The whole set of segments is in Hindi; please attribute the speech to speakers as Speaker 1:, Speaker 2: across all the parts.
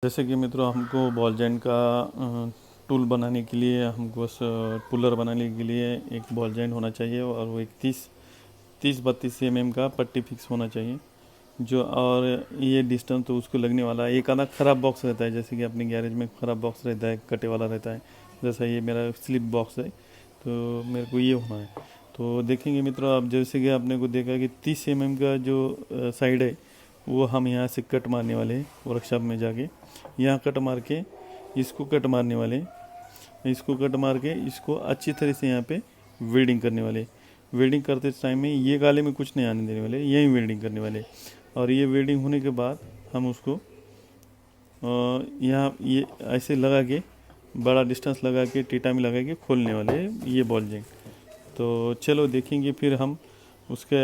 Speaker 1: जैसे कि मित्रों, हमको बॉल जॉइंट का टूल बनाने के लिए, हमको पुलर बनाने के लिए एक बॉल जॉइंट होना चाहिए और वो एक 30-32 mm का पट्टी फिक्स होना चाहिए जो। और ये डिस्टेंस तो उसको लगने वाला है। एक आधा ख़राब बॉक्स रहता है, जैसे कि अपने गैरेज में ख़राब बॉक्स रहता है, कटे वाला रहता है, जैसा ये मेरा स्लिप बॉक्स है, तो मेरे को ये होना है। तो देखेंगे मित्रों, आप जैसे कि आपने को देखा कि 30 mm का जो साइड है वो हम यहाँ से कट मारने वाले हैं वर्कशॉप में जाके। यहाँ कट मार के इसको कट मारने वाले, इसको कट मार के इसको अच्छी तरह से यहाँ पे वेल्डिंग करने वाले। वेल्डिंग करते टाइम में ये गाले में कुछ नहीं आने देने वाले, यहीं वेल्डिंग करने वाले। और ये वेल्डिंग होने के बाद हम उसको यहाँ ये ऐसे लगा के, बड़ा डिस्टेंस लगा के, टीटा में लगा के खोलने वाले ये बॉल जॉइंट। तो चलो देखेंगे फिर हम उसका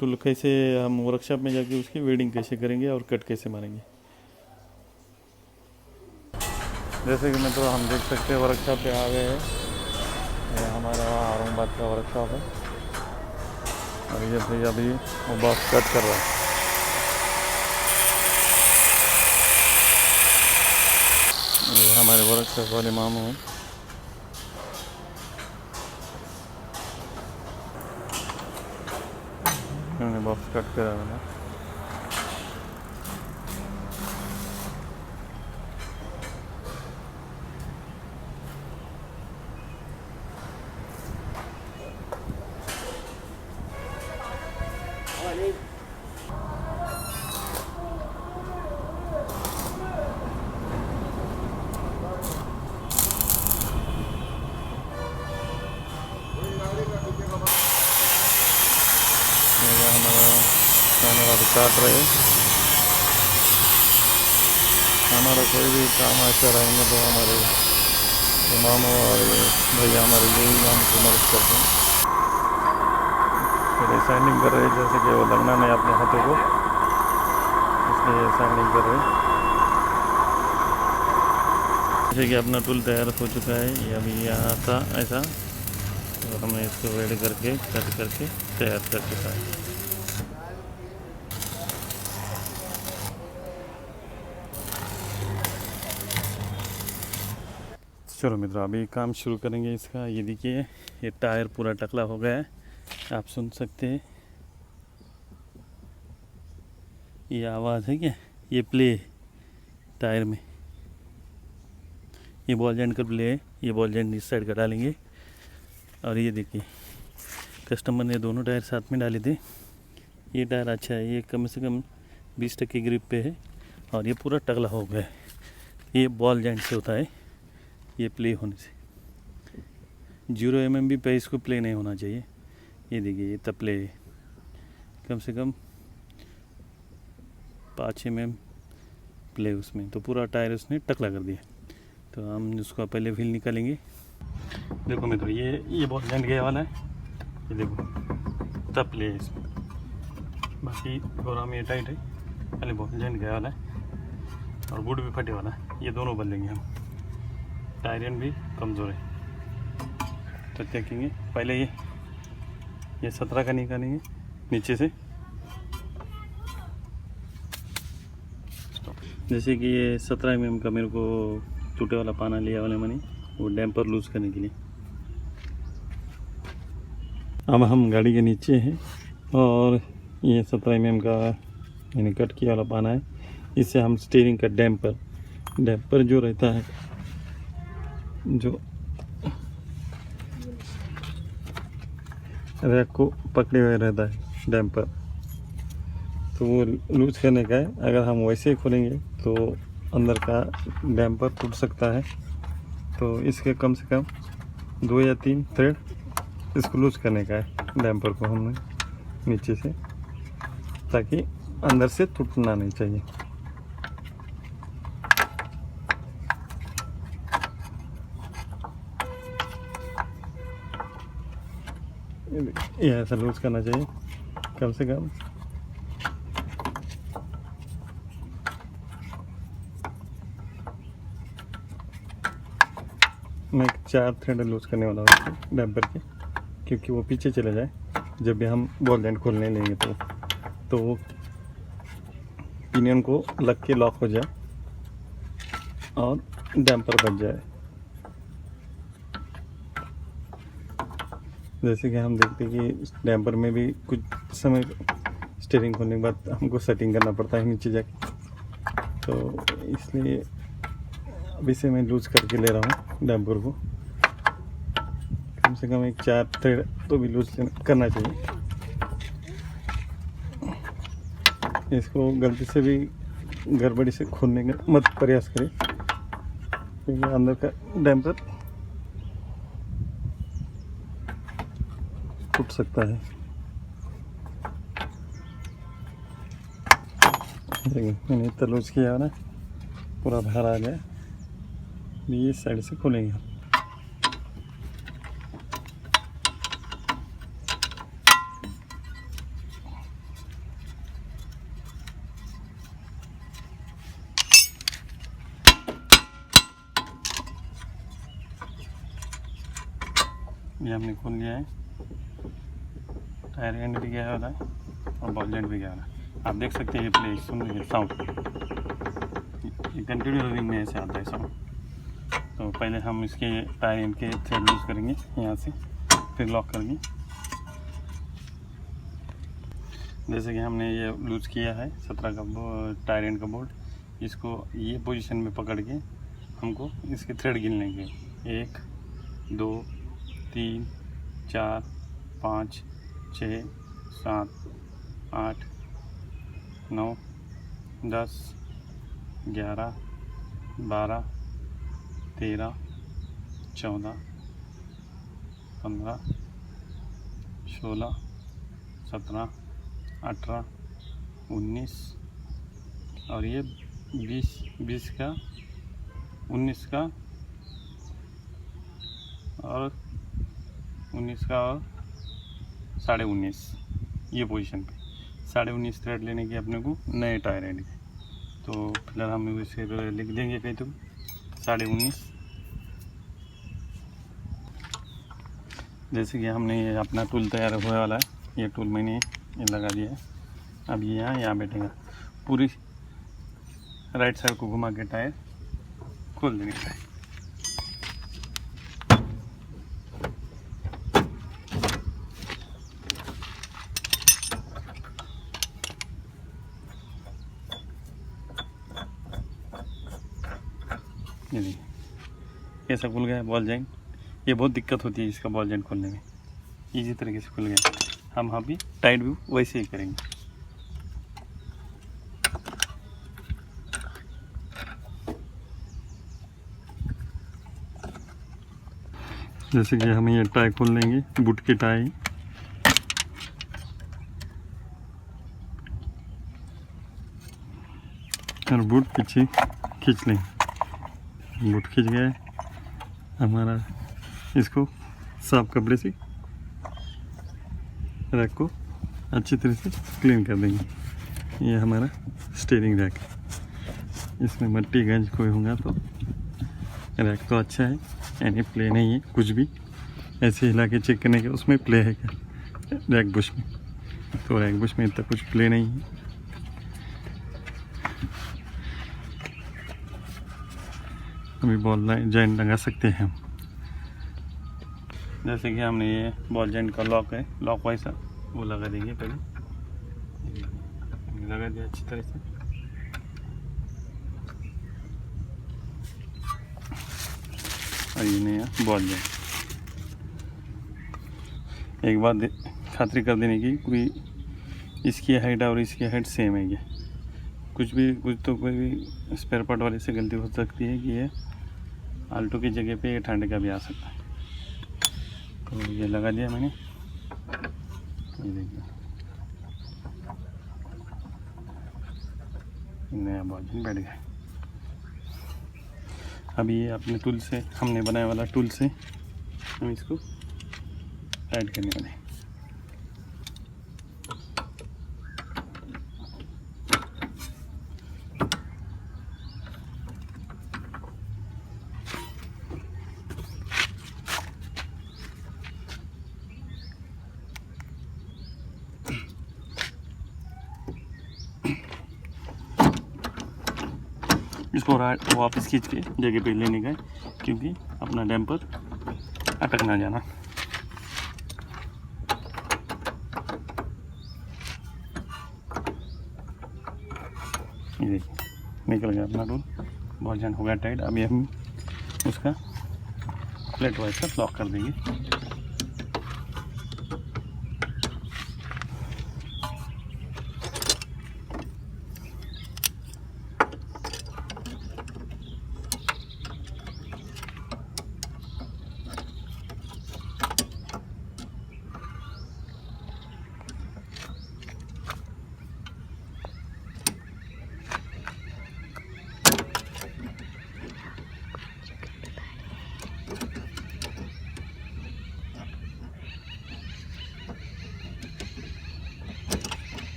Speaker 1: टूल कैसे हम वर्कशॉप में जाके उसकी वेल्डिंग कैसे करेंगे और कट कैसे मारेंगे। जैसे कि मित्रों, हम देख सकते हैं वर्कशॉप पे आ गए हैं। ये हमारा औरंगाबाद का वर्कशॉप है और ये भैया अभी वो बॉक्स कट कर रहा है। ये हमारे वर्कशॉप वाले मामू हैं। उन्होंने बॉक्स कट करा है। हमारा कैमरा भी काट रहे हैं। हमारा कोई भी काम ऐसा रहेंगे तो हमारे मामू और भैया हमारे यही हमको मदद करते हैं। फिर साइनिंग कर रहे हैं, जैसे कि वो लगना नहीं अपने हाथों को, इसलिए साइनिंग कर रहे हैं। जैसे कि अपना टूल तैयार हो चुका है, ये अभी यहाँ था ऐसा, तो हमने इसको वेल्ड करके कट करके तैयार कर चुका है। चलो मित्रों, अभी काम शुरू करेंगे इसका। ये देखिए, ये टायर पूरा टकला हो गया है, आप सुन सकते हैं। ये आवाज़ है क्या? ये प्ले टायर में, ये बॉल जॉइंट का प्ले है। ये बॉल जॉइंट इस साइड का डालेंगे। और ये देखिए, कस्टमर ने दोनों टायर साथ में डाले थे। ये टायर अच्छा है, ये कम से कम 20% ग्रिप पे है और ये पूरा टकला हो गया है। ये बॉल जॉइंट से होता है, ये प्ले होने से। 0 mm भी पे इसको प्ले नहीं होना चाहिए। ये देखिए, ये तब प्ले है, कम से कम 5 mm प्ले उसमें, तो पूरा टायर उसने टकला कर दिया। तो हम उसका पहले व्हील निकालेंगे। देखो मित्रों, ये बॉल जॉइंट गया वाला है, ये देखो तब प्ले है इसमें। बाकी गोरा में टाइट है, पहले बॉल जॉइंट गया वाला है और बुट भी फटे वाला है। ये दोनों बदलेंगे हम। टायरन भी कमज़ोर है, तो देखेंगे पहले ये 17 का निकालेंगे नीचे से। जैसे कि ये 17 mm का मेरे को टूटे वाला पाना लिया वाले मैंने, वो डैम्पर लूज करने के लिए। अब हम गाड़ी के नीचे हैं और ये 17 mm का मैंने कट किया वाला पाना है। इससे हम स्टीयरिंग का डैम्पर जो रहता है, जो रैक को पकड़े हुए रहता है डैम्पर, तो वो लूज करने का है। अगर हम वैसे ही खोलेंगे तो अंदर का डैम्पर टूट सकता है। तो इसके कम से कम 2 या 3 थ्रेड इसको लूज करने का है, डैम्पर को हमने नीचे से, ताकि अंदर से टूटना नहीं चाहिए। ये ऐसा लूज करना चाहिए कम से कम। मैं 4 थ्रेड लूज करने वाला हूँ डैम्पर के, क्योंकि वो पीछे चले जाए जब भी हम बॉल जॉइंट खोलने लेंगे तो वो पिनियन को लग के लॉक हो जाए। और डैम्पर बच जाए। जैसे कि हम देखते हैं कि डैम्पर में भी कुछ समय स्टीयरिंग खोलने के बाद हमको सेटिंग करना पड़ता है नीचे जाके, तो इसलिए अभी से मैं लूज़ करके ले रहा हूँ डैम्पर को। कम से कम एक 4 थ्रेड तो भी लूज़ करना चाहिए। इसको गलती से भी गड़बड़ी से खोलने का मत प्रयास करें, क्योंकि अंदर का डैम्पर टूट सकता है। मैंने इतना लूज़ किया ना, पूरा बाहर आ गया। ये साइड से खोलेंगे। ये हमने खोल लिया है। टायर एंड भी गया वाला है और बॉल जॉइंट भी गया वाला है। आप देख सकते हैं ये प्ले सुन रही है साउंड, ये कंटिन्यू रनिंग में ऐसे आता है साउंड। तो पहले हम इसके टायर एंड के थ्रेड लूज करेंगे यहाँ से, फिर लॉक करेंगे। जैसे कि हमने ये लूज किया है 17 का टायर एंड का बोल्ट। इसको ये पोजीशन में पकड़ के हमको इसके थ्रेड गिन लेंगे। 1 2 3 4 5 6 7 8 9 10 11 12 13 14 15 16 17 18 19 और ये 20 का 19 का और 19 का और 19.5 ये पोजीशन पे 19.5 थ्रेड लेने की अपने को नए टायर एंड के। तो फिलहाल हम इसे लिख देंगे कहीं तो 19.5। जैसे कि हमने ये अपना टूल तैयार हुआ वाला है, ये टूल मैंने ये लगा दिया है। अब ये यहाँ बैठेगा। पूरी राइट साइड को घुमा के टायर खोल देने का है। ये देखिए कैसा खुल गया बॉल जॉइंट। ये बहुत दिक्कत होती है इसका बॉल जॉइंट खोलने में। इजी तरीके से खुल गया। हम अभी टाइट भी वैसे ही करेंगे। जैसे कि हम ये टाई खोल लेंगे, बूट की टाई। और बूट पीछे खींच लेंगे। बूट खींच गया हमारा। इसको साफ कपड़े से रैक को अच्छी तरह से क्लीन कर देंगे। ये हमारा स्टीयरिंग रैक है। इसमें मट्टी गंज कोई होगा तो रैक तो अच्छा है, यानी प्ले नहीं है कुछ भी। ऐसे हिला के चेक करने के उसमें प्ले है क्या रैक बुश में, तो रैक बुश में इतना कुछ प्ले नहीं है। अभी बॉल जॉइंट लगा सकते हैं हम। जैसे कि हमने ये बॉल जॉइंट का लॉक है, लॉक वाइज वो लगा देंगे। पहले लगा दिया अच्छी तरह से। और ये नया बॉल जॉइंट। एक बात खातिर कर देने की, कोई इसकी हाइट और इसकी हाइट सेम है। ये कुछ तो कोई भी स्पेयर पार्ट वाले से गलती हो सकती है कि ये आल्टो की जगह पे ये ठंड का भी आ सकता है। तो ये लगा दिया मैंने। ये देखिए नया बॉल बैठ गया। अब ये अपने टूल से, हमने बनाया वाला टूल से हम इसको टाइट करने वाले। इसको वापस खींच के जगह पे लेने का है, क्योंकि अपना डैम्पर अटक ना जाना। ये देखिए निकल गया अपना टूल, बॉल जॉइंट हो गया टाइट। अभी हम उसका प्लेट वाइज से लॉक कर देंगे।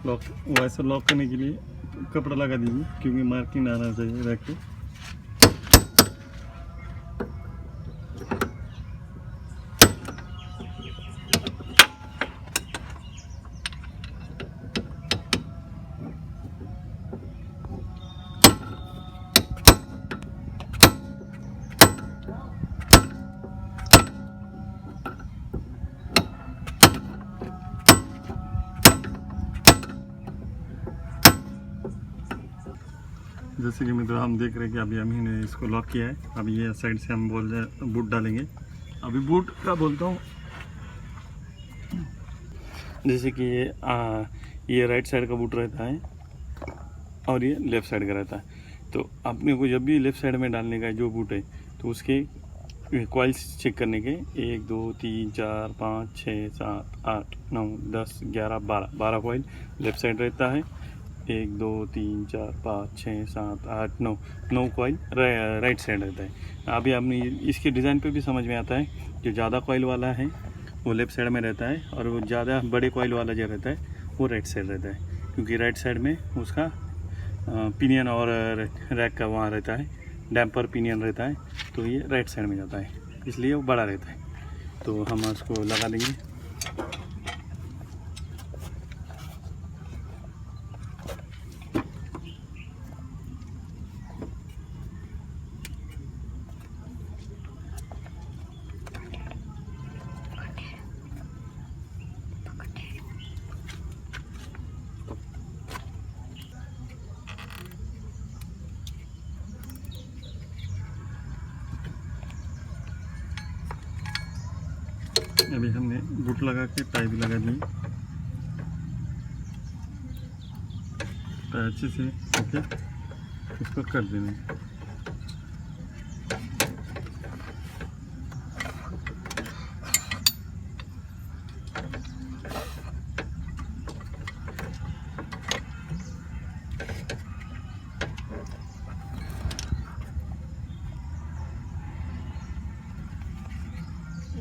Speaker 1: लॉक वैसे लॉक करने के लिए कपड़ा लगा दीजिए, क्योंकि मार्किंग आना चाहिए रैक पे। जैसे कि मित्रों हम देख रहे हैं कि अभी हम ही ने इसको लॉक किया है। अभी ये साइड से हम बूट डालेंगे। अभी बूट का बोलता हूँ, जैसे कि ये राइट साइड का बूट रहता है और ये लेफ़्ट साइड का रहता है। तो अपने को जब भी लेफ़्ट साइड में डालने का जो बूट है, तो उसके कॉइल्स चेक करने के 1 2 3 4 5 6 7 8 9 10 11 12 कॉइल लेफ़्ट साइड रहता है। 1 2 3 4 5 6 7 8 9 कॉइल राइट साइड रहता है। अभी आपने इसके डिज़ाइन पे भी समझ में आता है, जो ज़्यादा कॉइल वाला है वो लेफ़्ट साइड में रहता है, और वो ज़्यादा बड़े कॉइल वाला जो रहता है वो राइट साइड रहता है, क्योंकि राइट साइड में उसका पिनियन और रैक का वहाँ रहता है, डैम्पर पिनियन रहता है, तो ये राइट साइड में जाता है, इसलिए वो बड़ा रहता है। तो हम उसको लगा देंगे। अभी हमने बूट लगा के टाई भी लगा दी। टाई अच्छे से ओके, इसको कर देना।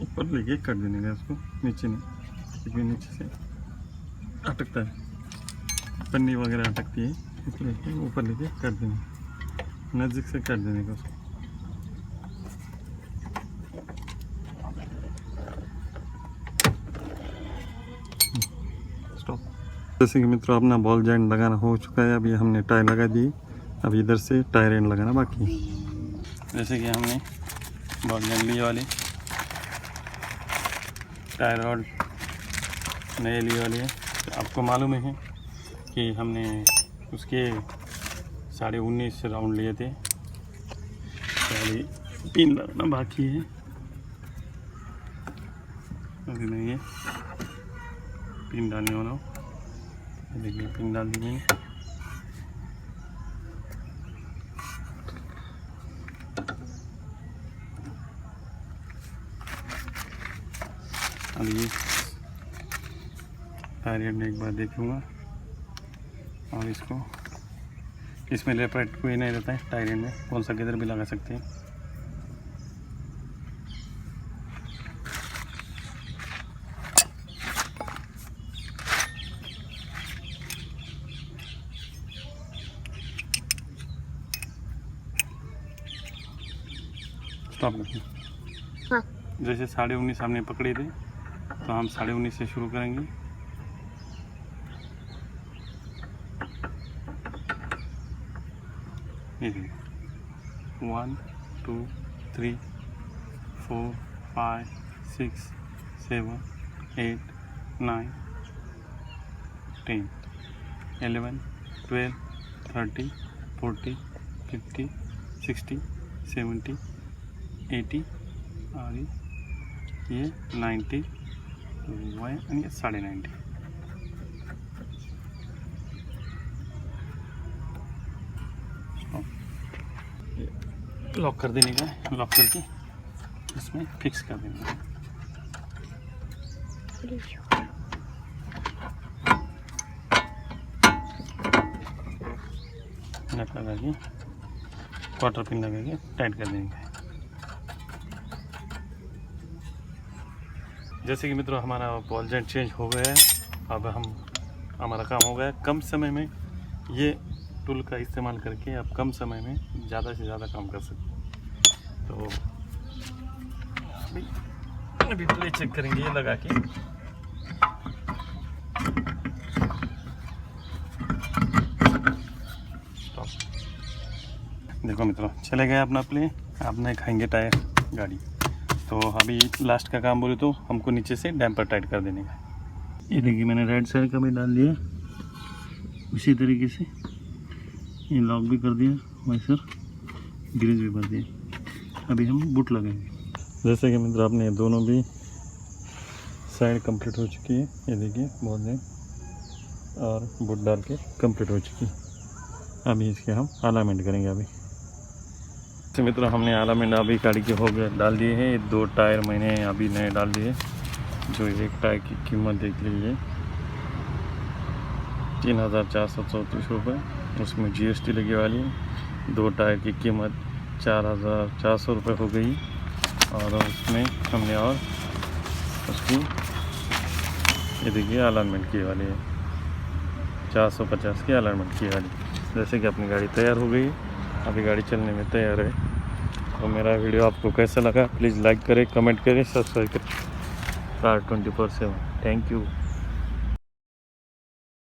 Speaker 1: ऊपर लेके कर देने का इसको, नीचे नहीं, क्योंकि नीचे से अटकता है, पन्नी वगैरह अटकती है, इसलिए ऊपर लेके कर देना, नज़दीक से कर देने का उसको। स्टॉप। जैसे कि मित्रों अपना बॉल जॉइंट लगाना हो चुका है। अभी हमने टाई लगा दी, अब इधर से टायर एंड लगाना बाकी। जैसे कि हमने बॉल जॉइंट ली वाली टायर रॉड नए लिए वाली है। तो आपको मालूम है कि हमने उसके 19.5 राउंड लिए थे, पहले पिन लगाना बाकी है। अभी नहीं है पिन डालने वाला, देखिए पिन डाल दी मैंने। अब ये टायर में एक बार देखूँगा, और इसको इसमें लेफ्ट राइट कोई नहीं रहता है, टायर में कौन सा किधर भी लगा सकते हैं। स्टॉप करिए।
Speaker 2: हाँ।
Speaker 1: जैसे 19.5 हमने पकड़े थे तो हम 19.5 से शुरू करेंगे। ये 1 2 3 4 5 6 7 8 9 10 11 12 13 14 15 16 17 80 और ये 90 आणि 90. लॉक कर देने का, लॉक करके इसमें फिक्स कर देना है। नट लगा के क्वार्टर पिन लगा के टाइट कर देंगे। जैसे कि मित्रों हमारा बॉल जॉइंट चेंज हो गया है। अब हमारा काम हो गया है। कम समय में ये टूल का इस्तेमाल करके आप कम समय में ज़्यादा से ज़्यादा काम कर सकते हैं। तो अभी प्ले चेक करेंगे ये लगा के। देखो मित्रों चले गए अपना प्ले। आप नहीं खाएंगे टायर गाड़ी। तो अभी लास्ट का काम बोले तो हमको नीचे से डैम्पर टाइट कर देने का। ये देखिए मैंने राइट साइड का भी डाल दिया उसी तरीके से। ये लॉक भी कर दिया वैसे ग्रीज भी भर दिया। अभी हम बूट लगाएंगे। जैसे कि मित्र आपने दोनों भी साइड कंप्लीट हो चुकी है। ये देखिए बहुत देर और बूट डाल के कंप्लीट हो चुकी है। अभी इसके हम अलाइनमेंट करेंगे। अभी तो मित्रों हमने अलाइनमेंट अभी गाड़ी के हो गए डाल दिए हैं। 2 टायर मैंने अभी नए डाल दिए। जो एक टायर की कीमत देख लीजिए 3,434 रुपये। उसमें GST लगी वाली है। 2 टायर की कीमत 4,400 रुपये हो गई। और उसमें हमने और उसकी ये देखिए अलाइनमेंट की वाली है 450 की अलाइनमेंट की वाली। जैसे कि अपनी गाड़ी तैयार हो गई। अभी गाड़ी चलने में तैयार है। तो मेरा वीडियो आपको कैसा लगा प्लीज़ लाइक करें, कमेंट करें, सब्सक्राइब करें। कार 24/7। Thank you.